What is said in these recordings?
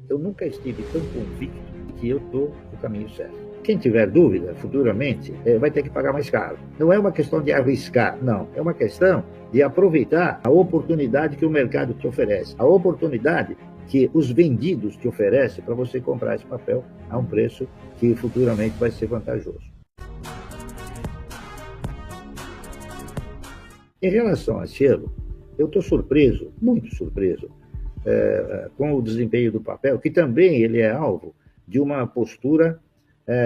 Eu nunca estive tão convicto de que eu estou no caminho certo. Quem tiver dúvida, futuramente, vai ter que pagar mais caro. Não é uma questão de arriscar, não. É uma questão de aproveitar a oportunidade que o mercado te oferece. A oportunidade que os vendidos te oferecem para você comprar esse papel a um preço que futuramente vai ser vantajoso. Em relação a Cielo, eu estou surpreso, muito surpreso, com o desempenho do papel, que também ele é alvo de uma postura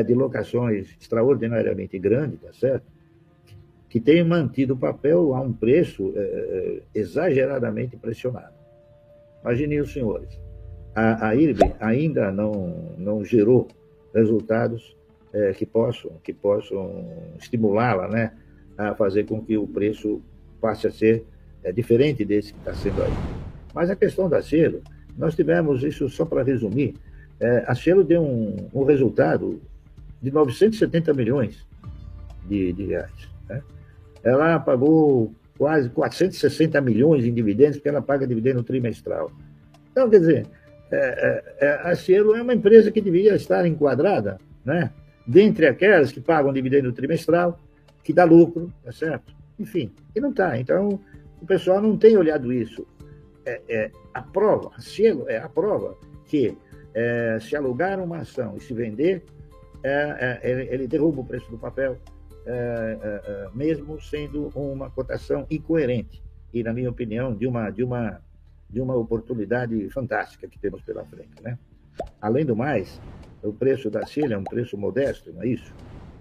de locações extraordinariamente grande, tá certo? Que tem mantido o papel a um preço exageradamente pressionado. Imaginem os senhores, a IRB ainda não gerou resultados que possam estimulá-la, né, a fazer com que o preço passe a ser diferente desse que está sendo aí. Mas a questão da Cielo, nós tivemos isso, só para resumir, a Cielo deu um resultado de 970 milhões de reais. Né? Ela pagou quase 460 milhões em dividendos, porque ela paga dividendo trimestral. Então, quer dizer, a Cielo é uma empresa que deveria estar enquadrada, né, dentre aquelas que pagam dividendo trimestral, que dá lucro, tá certo? Enfim, e não está. Então, o pessoal não tem olhado isso. A prova, a Cielo é a prova que se alugar uma ação e se vender, ele derruba o preço do papel, mesmo sendo uma cotação incoerente e, na minha opinião, de uma oportunidade fantástica que temos pela frente, né? Além do mais, o preço da Cielo é um preço modesto, não é isso?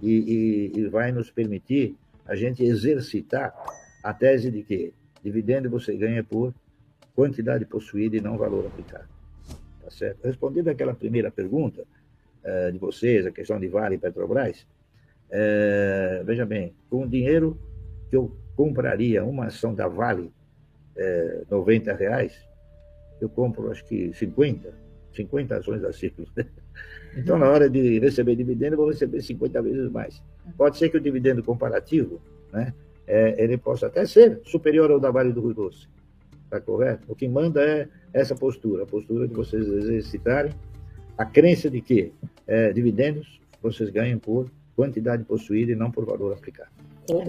E vai nos permitir a gente exercitar a tese de que dividendo você ganha por quantidade possuída e não valor aplicado. Tá certo? Respondendo àquela primeira pergunta de vocês, a questão de Vale e Petrobras, veja bem, com o dinheiro que eu compraria uma ação da Vale, R$ 90, eu compro acho que 50 ações da Ciclos. Então, na hora de receber dividendo, eu vou receber 50 vezes mais. Pode ser que o dividendo comparativo, né, ele possa até ser superior ao da Vale do Rio Doce. Está correto? O que manda é essa postura, a postura de vocês exercitarem a crença de que dividendos vocês ganham por quantidade possuída e não por valor aplicado.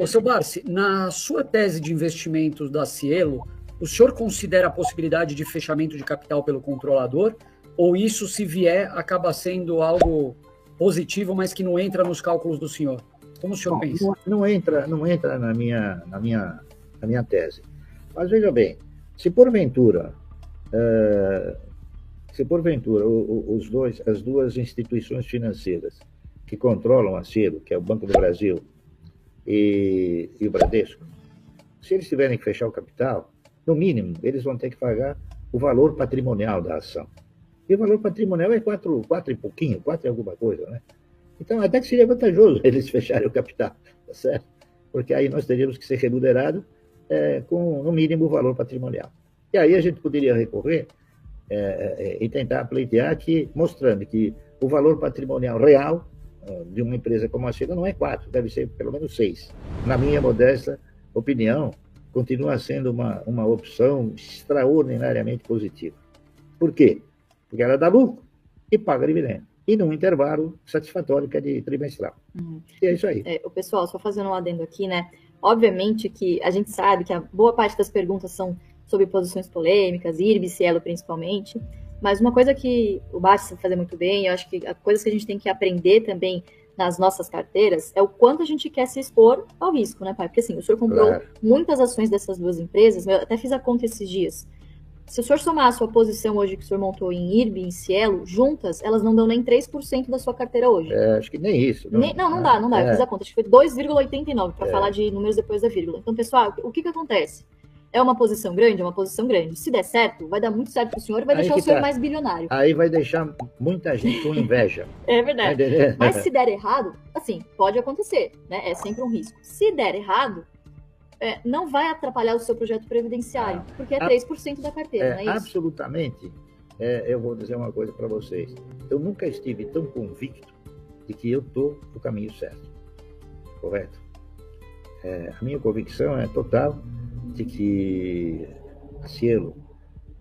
Seu Barsi, na sua tese de investimentos da Cielo, o senhor considera a possibilidade de fechamento de capital pelo controlador? Ou isso, se vier, acaba sendo algo positivo, mas que não entra nos cálculos do senhor? Como o senhor pensa? Não entra na minha tese. Mas veja bem, se porventura as duas instituições financeiras que controlam a Cielo, que é o Banco do Brasil e o Bradesco, se eles tiverem que fechar o capital, no mínimo, eles vão ter que pagar o valor patrimonial da ação. E o valor patrimonial é 4 e pouquinho, 4 e alguma coisa, né? Então, até que seria vantajoso eles fecharem o capital, tá certo? Porque aí nós teríamos que ser remunerados com, no mínimo, o valor patrimonial. E aí a gente poderia recorrer e tentar pleitear mostrando que o valor patrimonial real de uma empresa como a Cielo não é 4, deve ser pelo menos 6. Na minha modesta opinião, continua sendo uma opção extraordinariamente positiva. Por quê? Porque ela dá lucro e paga dividendo. E num intervalo satisfatório que é de trimestral. E é isso aí. O pessoal, só fazendo um adendo aqui, né? Obviamente que a gente sabe que a boa parte das perguntas são sobre posições polêmicas, IRB e Cielo principalmente, mas uma coisa que o Barsi sabe fazer muito bem, eu acho que a coisa que a gente tem que aprender também nas nossas carteiras é o quanto a gente quer se expor ao risco, né, pai? Porque assim, o senhor comprou muitas ações dessas duas empresas, eu até fiz a conta esses dias. Se o senhor somar a sua posição hoje que o senhor montou em IRB e em Cielo, juntas, elas não dão nem 3% da sua carteira hoje. Acho que nem isso. Não dá. Eu fiz a conta, acho que foi 2,89 para falar de números depois da vírgula. Então, pessoal, o que acontece? É uma posição grande? É uma posição grande. Se der certo, vai dar muito certo para o senhor e vai deixar o senhor mais bilionário. Aí vai deixar muita gente com inveja. É verdade. Mas se der errado, assim, pode acontecer, né? É sempre um risco. Se der errado, não vai atrapalhar o seu projeto previdenciário, porque é 3% da carteira, não é isso? Absolutamente. Eu vou dizer uma coisa para vocês. Eu nunca estive tão convicto de que eu estou no caminho certo. Correto? A minha convicção é total de que a Cielo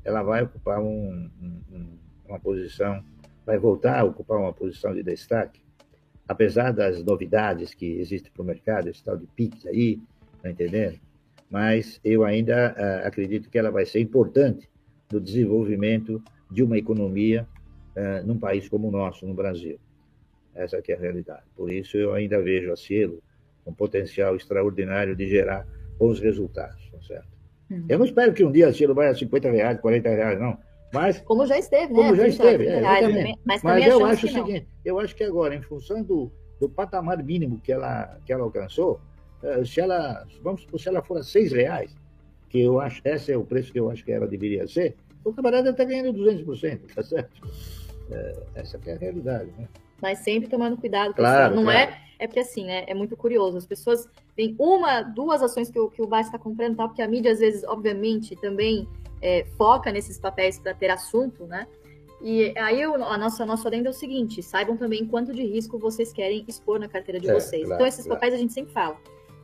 ela vai ocupar uma posição, vai voltar a ocupar uma posição de destaque, apesar das novidades que existem para o mercado, esse tal de PIX aí, tá entendendo? Mas eu ainda acredito que ela vai ser importante no desenvolvimento de uma economia num país como o nosso, no Brasil. Essa que é a realidade. Por isso eu ainda vejo a Cielo com potencial extraordinário de gerar bons resultados, tá certo? Eu não espero que um dia a Cielo vai a R$50, R$40, não. Mas, como já esteve, né? Como já esteve, exatamente. Mas eu acho o seguinte, eu acho que agora, em função do patamar mínimo que ela alcançou, se ela for a R$6, que eu acho, esse é o preço que eu acho que ela deveria ser, o camarada está ganhando 200%, tá certo? Essa que é a realidade, né? Mas sempre tomando cuidado, claro, não claro. É porque assim, né? É muito curioso. As pessoas têm duas ações que o Bart está comprando, tal, porque a mídia às vezes, obviamente, também foca nesses papéis para ter assunto, né? E aí a nossa adenda é o seguinte: saibam também quanto de risco vocês querem expor na carteira de vocês. Claro, então esses papéis a gente sempre fala.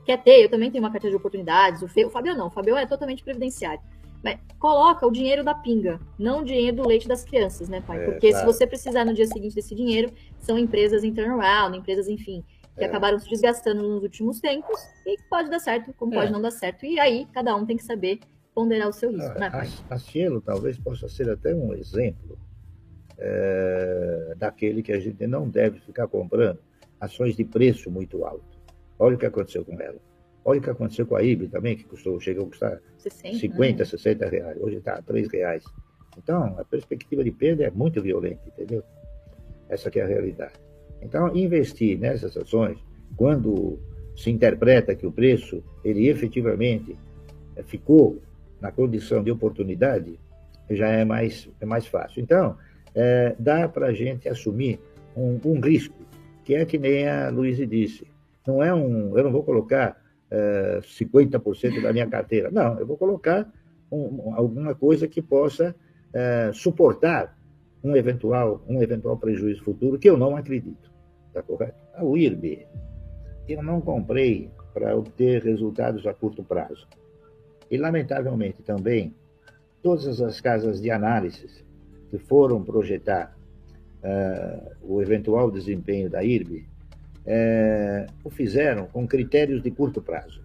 Quer ter? Eu também tenho uma carteira de oportunidades. O Fabio não. O Fabio é totalmente previdenciário. Mas coloca o dinheiro da pinga, não o dinheiro do leite das crianças, né, pai? Porque claro, se você precisar no dia seguinte desse dinheiro, são empresas em turnaround, empresas, enfim, que acabaram se desgastando nos últimos tempos e pode dar certo, como pode não dar certo. E aí, cada um tem que saber ponderar o seu risco, né, pai? A Cielo talvez possa ser até um exemplo daquele que a gente não deve ficar comprando ações de preço muito alto. Olha o que aconteceu com ela. Olha o que aconteceu com a IRB também, que chegou a custar 50, R$60. Hoje está a R$3. Então, a perspectiva de perda é muito violenta, entendeu? Essa que é a realidade. Então, investir nessas ações, quando se interpreta que o preço, ele efetivamente ficou na condição de oportunidade, já é mais fácil. Então, dá para a gente assumir um risco, que é que nem a Luísa disse. Não é eu não vou colocar 50% da minha carteira. Não, eu vou colocar alguma coisa que possa suportar um eventual prejuízo futuro, que eu não acredito. Está correto? O IRB, eu não comprei para obter resultados a curto prazo. E, lamentavelmente, também, todas as casas de análise que foram projetar o eventual desempenho da IRB, o fizeram com critérios de curto prazo.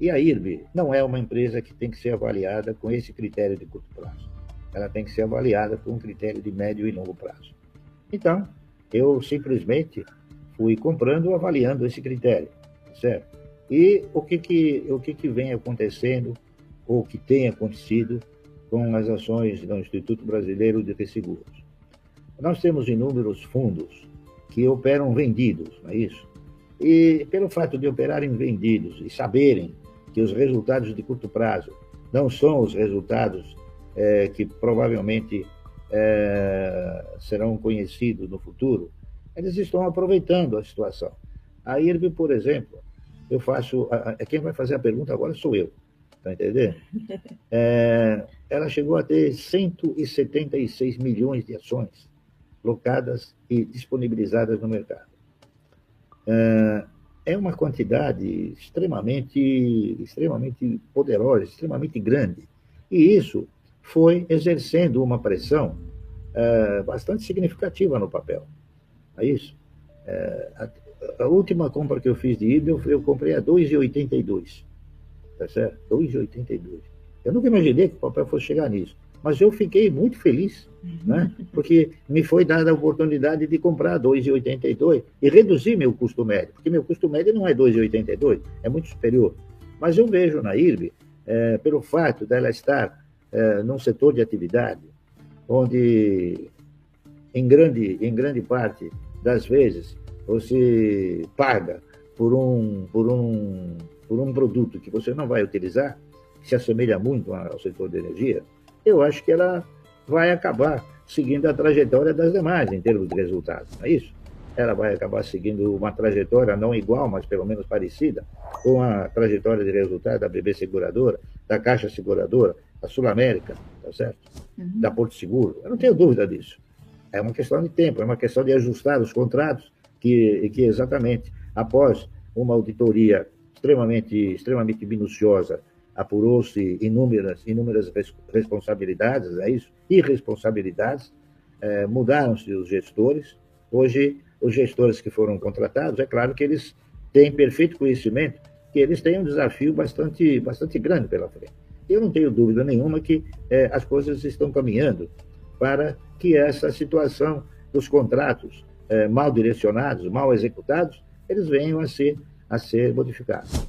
E a IRB não é uma empresa que tem que ser avaliada com esse critério de curto prazo. Ela tem que ser avaliada com um critério de médio e longo prazo. Então, eu simplesmente fui comprando, avaliando esse critério, certo? E o que vem acontecendo, ou que tem acontecido com as ações do Instituto Brasileiro de Resseguros. Nós temos inúmeros fundos que operam vendidos, não é isso? E pelo fato de operarem vendidos e saberem que os resultados de curto prazo não são os resultados que provavelmente serão conhecidos no futuro, eles estão aproveitando a situação. A IRB, por exemplo, quem vai fazer a pergunta agora sou eu, tá entendendo? Ela chegou a ter 176 milhões de ações locadas e disponibilizadas no mercado. É uma quantidade extremamente poderosa, extremamente grande. E isso foi exercendo uma pressão bastante significativa no papel. É isso. A última compra que eu fiz de IRB, eu comprei a 2,82. Tá certo? 2,82. Eu nunca imaginei que o papel fosse chegar nisso. Mas eu fiquei muito feliz, né? Porque me foi dada a oportunidade de comprar 2,82 e reduzir meu custo médio, porque meu custo médio não é 2,82, é muito superior. Mas eu vejo na IRB, pelo fato dela estar num setor de atividade, onde em grande parte das vezes você paga por um produto que você não vai utilizar, que se assemelha muito ao setor de energia, eu acho que ela vai acabar seguindo a trajetória das demais em termos de resultados, não é isso? Ela vai acabar seguindo uma trajetória não igual, mas pelo menos parecida, com a trajetória de resultado da BB Seguradora, da Caixa Seguradora, da Sul América, tá certo? Da Porto Seguro. Eu não tenho dúvida disso. É uma questão de tempo, é uma questão de ajustar os contratos que exatamente após uma auditoria extremamente minuciosa, apurou-se inúmeras responsabilidades, é isso? Irresponsabilidades, mudaram-se os gestores. Hoje, os gestores que foram contratados, é claro que eles têm perfeito conhecimento que eles têm um desafio bastante grande pela frente. Eu não tenho dúvida nenhuma que as coisas estão caminhando para que essa situação dos contratos mal direcionados, mal executados, eles venham a ser modificados.